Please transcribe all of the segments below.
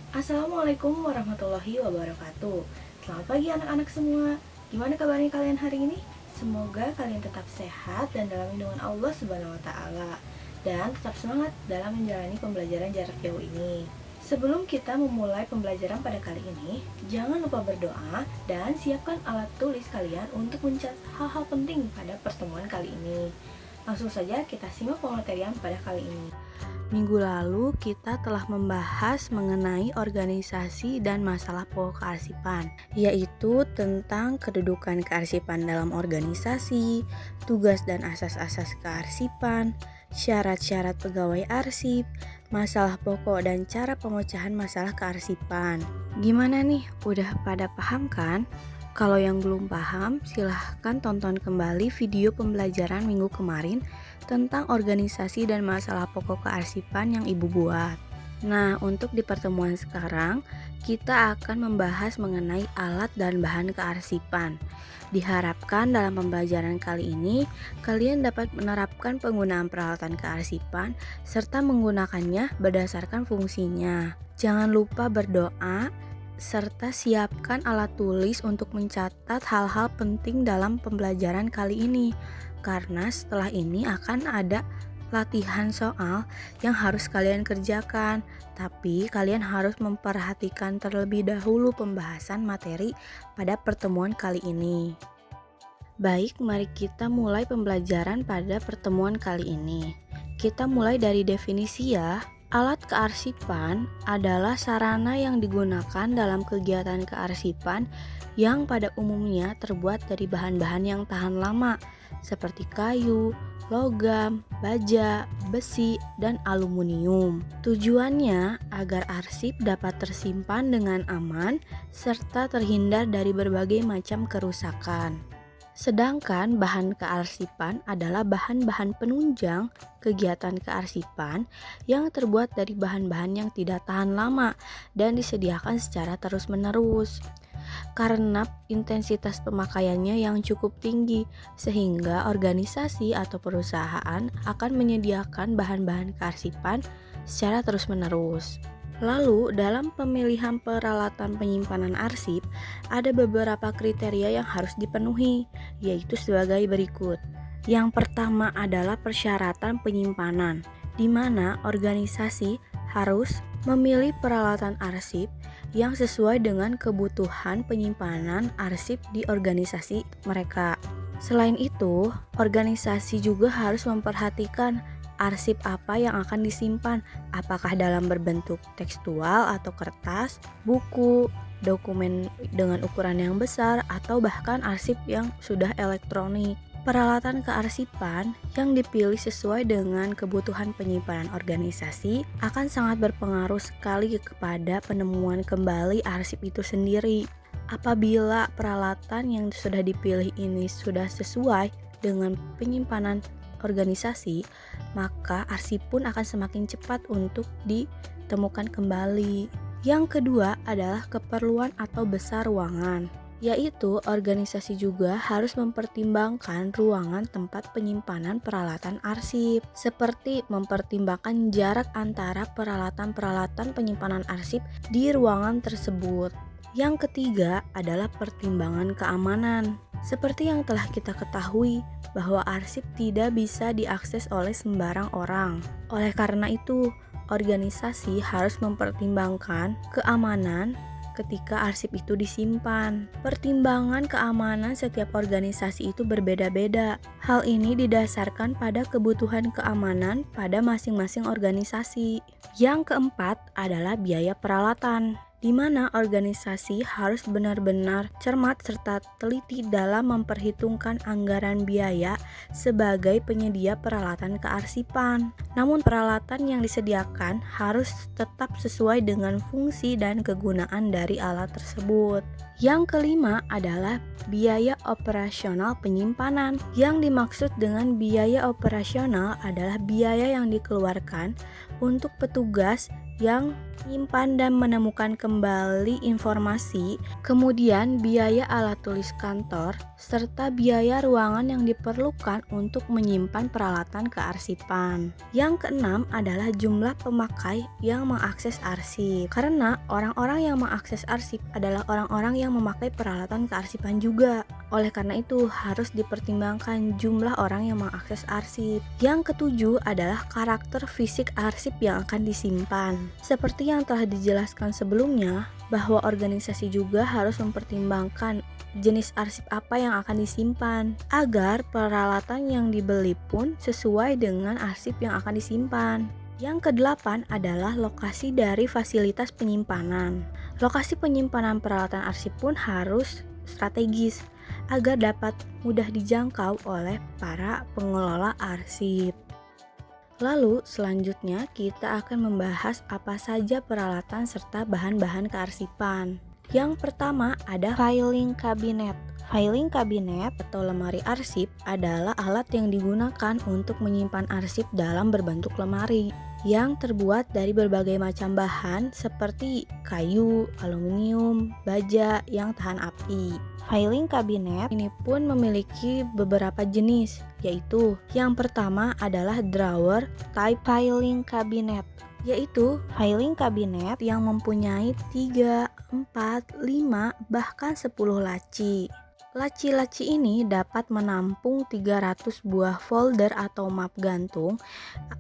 Assalamualaikum warahmatullahi wabarakatuh. Selamat pagi anak-anak semua. Gimana kabarnya kalian hari ini? Semoga kalian tetap sehat dan dalam lindungan Allah Subhanahu wa taala dan tetap semangat dalam menjalani pembelajaran jarak jauh ini. Sebelum kita memulai pembelajaran pada kali ini, jangan lupa berdoa dan siapkan alat tulis kalian untuk mencatat hal-hal penting pada pertemuan kali ini. Langsung saja kita simak pematerian pada kali ini. Minggu lalu kita telah membahas mengenai organisasi dan masalah pokok kearsipan, yaitu tentang kedudukan kearsipan dalam organisasi, tugas dan asas-asas kearsipan, syarat-syarat pegawai arsip, masalah pokok dan cara pemecahan masalah kearsipan. Gimana nih, udah pada paham kan? Kalau yang belum paham, silahkan tonton kembali video pembelajaran minggu kemarin tentang organisasi dan masalah pokok kearsipan yang Ibu buat. Nah, untuk di pertemuan sekarang, kita akan membahas mengenai alat dan bahan kearsipan. Diharapkan dalam pembelajaran kali ini, kalian dapat menerapkan penggunaan peralatan kearsipan serta menggunakannya berdasarkan fungsinya. Jangan lupa berdoa serta siapkan alat tulis untuk mencatat hal-hal penting dalam pembelajaran kali ini, karena setelah ini akan ada latihan soal yang harus kalian kerjakan, tapi kalian harus memperhatikan terlebih dahulu pembahasan materi pada pertemuan kali ini. Baik, mari kita mulai pembelajaran pada pertemuan kali ini. Kita mulai dari definisi ya. Alat kearsipan adalah sarana yang digunakan dalam kegiatan kearsipan yang pada umumnya terbuat dari bahan-bahan yang tahan lama seperti kayu, logam, baja, besi, dan aluminium. Tujuannya agar arsip dapat tersimpan dengan aman serta terhindar dari berbagai macam kerusakan. Sedangkan bahan kearsipan adalah bahan-bahan penunjang kegiatan kearsipan yang terbuat dari bahan-bahan yang tidak tahan lama dan disediakan secara terus-menerus. Karena intensitas pemakaiannya yang cukup tinggi, sehingga organisasi atau perusahaan akan menyediakan bahan-bahan kearsipan secara terus-menerus. Lalu, dalam pemilihan peralatan penyimpanan arsip, ada beberapa kriteria yang harus dipenuhi, yaitu sebagai berikut. Yang pertama adalah persyaratan penyimpanan, di mana organisasi harus memilih peralatan arsip yang sesuai dengan kebutuhan penyimpanan arsip di organisasi mereka. Selain itu, organisasi juga harus memperhatikan arsip apa yang akan disimpan, apakah dalam berbentuk tekstual atau kertas, buku, dokumen dengan ukuran yang besar, atau bahkan arsip yang sudah elektronik. Peralatan kearsipan yang dipilih sesuai dengan kebutuhan penyimpanan organisasi akan sangat berpengaruh sekali kepada penemuan kembali arsip itu sendiri. Apabila peralatan yang sudah dipilih ini sudah sesuai dengan penyimpanan organisasi, maka arsip pun akan semakin cepat untuk ditemukan kembali. Yang kedua adalah keperluan atau besar ruangan, yaitu organisasi juga harus mempertimbangkan ruangan tempat penyimpanan peralatan arsip, seperti mempertimbangkan jarak antara peralatan-peralatan penyimpanan arsip di ruangan tersebut. Yang ketiga adalah pertimbangan keamanan. Seperti yang telah kita ketahui, bahwa arsip tidak bisa diakses oleh sembarang orang. Oleh karena itu, organisasi harus mempertimbangkan keamanan ketika arsip itu disimpan. Pertimbangan keamanan setiap organisasi itu berbeda-beda. Hal ini didasarkan pada kebutuhan keamanan pada masing-masing organisasi. Yang keempat adalah biaya peralatan, di mana organisasi harus benar-benar cermat serta teliti dalam memperhitungkan anggaran biaya sebagai penyedia peralatan kearsipan. Namun peralatan yang disediakan harus tetap sesuai dengan fungsi dan kegunaan dari alat tersebut. Yang kelima adalah biaya operasional penyimpanan. Yang dimaksud dengan biaya operasional adalah biaya yang dikeluarkan untuk petugas yang menyimpan dan menemukan kembali informasi, kemudian biaya alat tulis kantor, serta biaya ruangan yang diperlukan untuk menyimpan peralatan kearsipan. Yang keenam adalah jumlah pemakai yang mengakses arsip. Karena orang-orang yang mengakses arsip adalah orang-orang yang memakai peralatan kearsipan juga. Oleh karena itu, harus dipertimbangkan jumlah orang yang mengakses arsip. Yang ketujuh adalah karakter fisik arsip yang akan disimpan. Seperti yang telah dijelaskan sebelumnya, bahwa organisasi juga harus mempertimbangkan jenis arsip apa yang akan disimpan, agar peralatan yang dibeli pun sesuai dengan arsip yang akan disimpan. Yang kedelapan adalah lokasi dari fasilitas penyimpanan. Lokasi penyimpanan peralatan arsip pun harus strategis agar dapat mudah dijangkau oleh para pengelola arsip. Lalu selanjutnya kita akan membahas apa saja peralatan serta bahan-bahan kearsipan. Yang pertama ada filing cabinet. Filing cabinet atau lemari arsip adalah alat yang digunakan untuk menyimpan arsip dalam berbentuk lemari yang terbuat dari berbagai macam bahan seperti kayu, aluminium, baja yang tahan api. Filing cabinet ini pun memiliki beberapa jenis, yaitu yang pertama adalah drawer type filing cabinet, yaitu filing cabinet yang mempunyai 3, 4, 5, bahkan 10 laci. Laci-laci ini dapat menampung 300 buah folder atau map gantung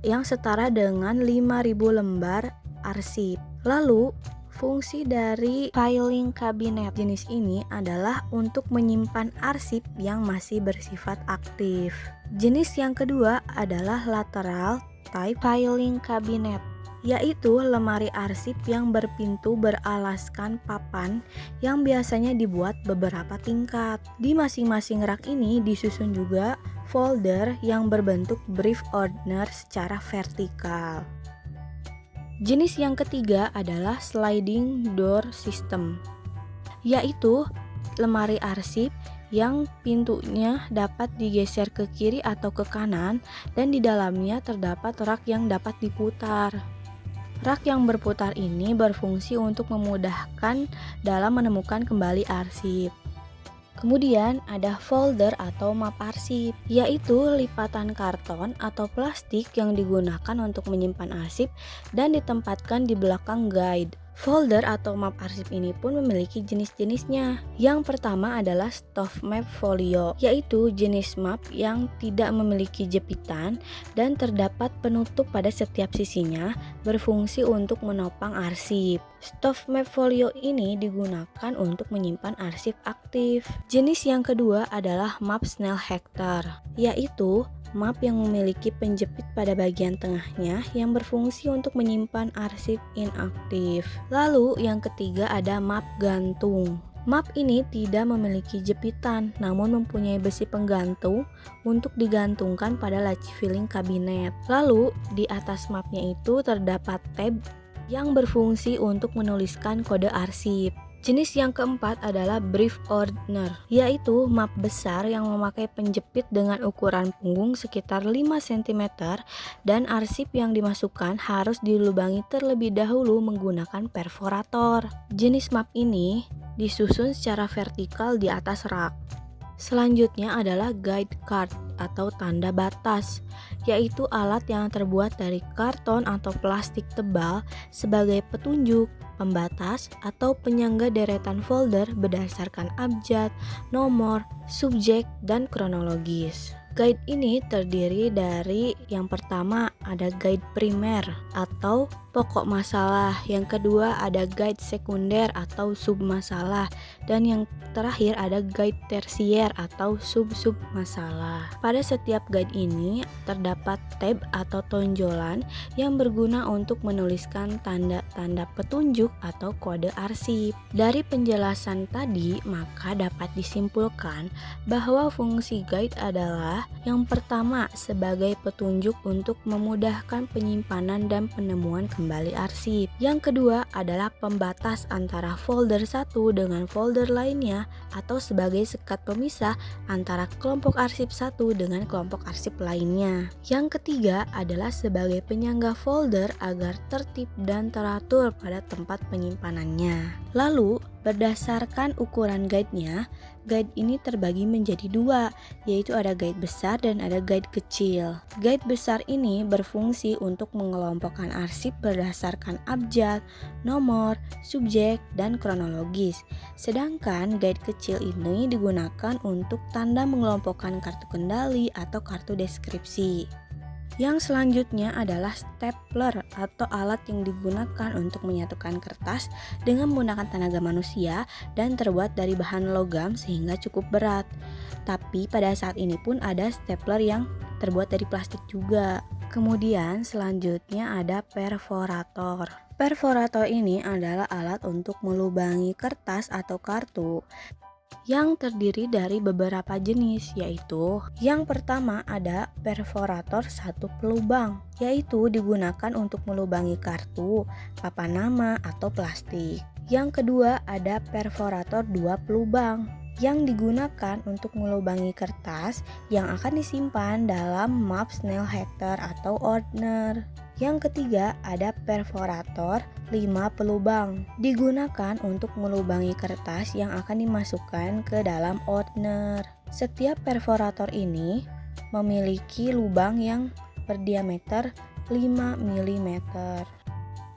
yang setara dengan 5.000 lembar arsip. Lalu, fungsi dari filing cabinet jenis ini adalah untuk menyimpan arsip yang masih bersifat aktif. Jenis yang kedua adalah lateral type filing cabinet, yaitu lemari arsip yang berpintu beralaskan papan yang biasanya dibuat beberapa tingkat. Di masing-masing rak ini disusun juga folder yang berbentuk brief order secara vertikal. Jenis yang ketiga adalah sliding door system, yaitu lemari arsip yang pintunya dapat digeser ke kiri atau ke kanan dan di dalamnya terdapat rak yang dapat diputar. Rak yang berputar ini berfungsi untuk memudahkan dalam menemukan kembali arsip. Kemudian ada folder atau map arsip, yaitu lipatan karton atau plastik yang digunakan untuk menyimpan arsip dan ditempatkan di belakang guide. Folder atau map arsip ini pun memiliki jenis-jenisnya. Yang pertama adalah soft map folio, yaitu jenis map yang tidak memiliki jepitan dan terdapat penutup pada setiap sisinya, berfungsi untuk menopang arsip. Soft map folio ini digunakan untuk menyimpan arsip aktif. Jenis yang kedua adalah map Snell Hector, yaitu map yang memiliki penjepit pada bagian tengahnya yang berfungsi untuk menyimpan arsip inaktif. Lalu yang ketiga ada map gantung. Map ini tidak memiliki jepitan, namun mempunyai besi penggantung untuk digantungkan pada laci filing kabinet. Lalu di atas mapnya itu terdapat tab yang berfungsi untuk menuliskan kode arsip. Jenis yang keempat adalah brief order, yaitu map besar yang memakai penjepit dengan ukuran punggung sekitar 5 cm dan arsip yang dimasukkan harus dilubangi terlebih dahulu menggunakan perforator. Jenis map ini disusun secara vertikal di atas rak. Selanjutnya adalah guide card atau tanda batas, yaitu alat yang terbuat dari karton atau plastik tebal sebagai petunjuk, pembatas, atau penyangga deretan folder berdasarkan abjad, nomor, subjek, dan kronologis. Guide ini terdiri dari yang pertama ada guide primer atau pokok masalah, yang kedua ada guide sekunder atau sub masalah, dan yang terakhir ada guide tersier atau sub-sub masalah. Pada setiap guide ini terdapat tab atau tonjolan yang berguna untuk menuliskan tanda-tanda petunjuk atau kode arsip. Dari penjelasan tadi, maka dapat disimpulkan bahwa fungsi guide adalah yang pertama sebagai petunjuk untuk memudahkan penyimpanan dan penemuan kembali kembali arsip. Yang kedua adalah pembatas antara folder satu dengan folder lainnya atau sebagai sekat pemisah antara kelompok arsip satu dengan kelompok arsip lainnya. Yang ketiga adalah sebagai penyangga folder agar tertib dan teratur pada tempat penyimpanannya. Lalu, berdasarkan ukuran guide-nya, guide ini terbagi menjadi dua, yaitu ada guide besar dan ada guide kecil. Guide besar ini berfungsi untuk mengelompokkan arsip berdasarkan abjad, nomor, subjek, dan kronologis. Sedangkan guide kecil ini digunakan untuk tanda mengelompokkan kartu kendali atau kartu deskripsi. Yang selanjutnya adalah stapler atau alat yang digunakan untuk menyatukan kertas dengan menggunakan tenaga manusia dan terbuat dari bahan logam sehingga cukup berat. Tapi pada saat ini pun ada stapler yang terbuat dari plastik juga. Kemudian selanjutnya ada perforator. Perforator ini adalah alat untuk melubangi kertas atau kartu yang terdiri dari beberapa jenis, yaitu yang pertama ada perforator satu pelubang, yaitu digunakan untuk melubangi kartu, papan nama, atau plastik. Yang kedua ada perforator dua pelubang, yang digunakan untuk melubangi kertas yang akan disimpan dalam map snail header atau ordner. Yang ketiga ada perforator 5 pelubang, digunakan untuk melubangi kertas yang akan dimasukkan ke dalam ordner. Setiap perforator ini memiliki lubang yang berdiameter 5 mm.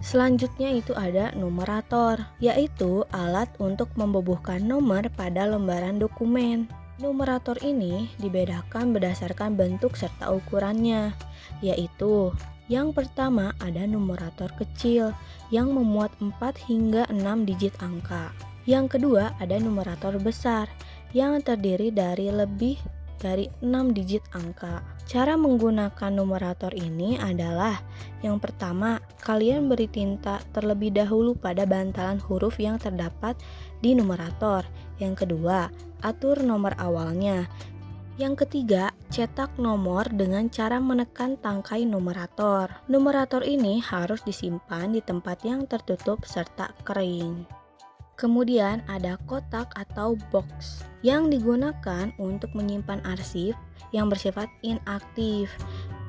Selanjutnya itu ada numerator, yaitu alat untuk membubuhkan nomor pada lembaran dokumen. Numerator ini dibedakan berdasarkan bentuk serta ukurannya, yaitu yang pertama ada numerator kecil yang memuat 4 hingga 6 digit angka. Yang kedua ada numerator besar yang terdiri dari lebih dari 6 digit angka. Cara menggunakan numerator ini adalah yang pertama, kalian beri tinta terlebih dahulu pada bantalan huruf yang terdapat di numerator. Yang kedua, atur nomor awalnya. Yang ketiga, cetak nomor dengan cara menekan tangkai numerator. Numerator ini harus disimpan di tempat yang tertutup serta kering. Kemudian ada kotak atau box yang digunakan untuk menyimpan arsip yang bersifat inaktif.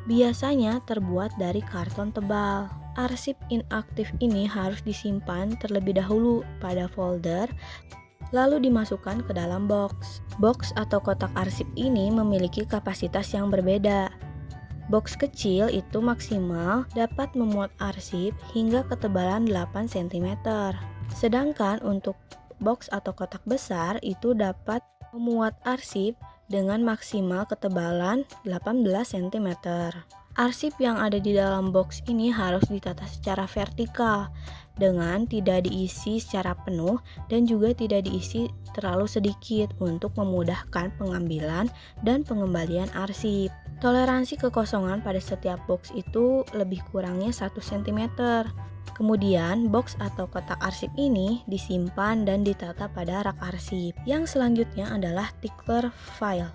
Biasanya terbuat dari karton tebal. Arsip inaktif ini harus disimpan terlebih dahulu pada folder, lalu dimasukkan ke dalam box. Box atau kotak arsip ini memiliki kapasitas yang berbeda. Box kecil itu maksimal dapat memuat arsip hingga ketebalan 8 cm. Sedangkan untuk box atau kotak besar itu dapat memuat arsip dengan maksimal ketebalan 18 cm. Arsip yang ada di dalam box ini harus ditata secara vertikal dengan tidak diisi secara penuh dan juga tidak diisi terlalu sedikit untuk memudahkan pengambilan dan pengembalian arsip. Toleransi kekosongan pada setiap box itu lebih kurangnya 1 cm. Kemudian box atau kotak arsip ini disimpan dan ditata pada rak arsip. Yang selanjutnya adalah tickler file,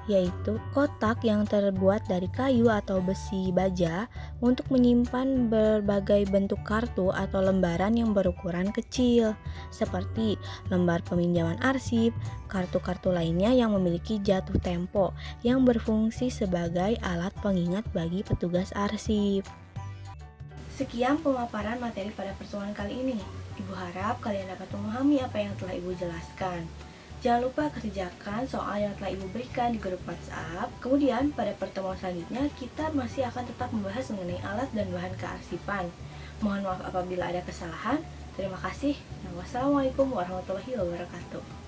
yaitu kotak yang terbuat dari kayu atau besi baja untuk menyimpan berbagai bentuk kartu atau lembaran yang berukuran kecil, seperti lembar peminjaman arsip, kartu-kartu lainnya yang memiliki jatuh tempo yang berfungsi sebagai alat pengingat bagi petugas arsip. Sekian pemaparan materi pada pertemuan kali ini. Ibu harap kalian dapat memahami apa yang telah Ibu jelaskan. Jangan lupa kerjakan soal yang telah Ibu berikan di grup WhatsApp. Kemudian pada pertemuan selanjutnya kita masih akan tetap membahas mengenai alat dan bahan kearsipan. Mohon maaf apabila ada kesalahan. Terima kasih. Wassalamualaikum warahmatullahi wabarakatuh.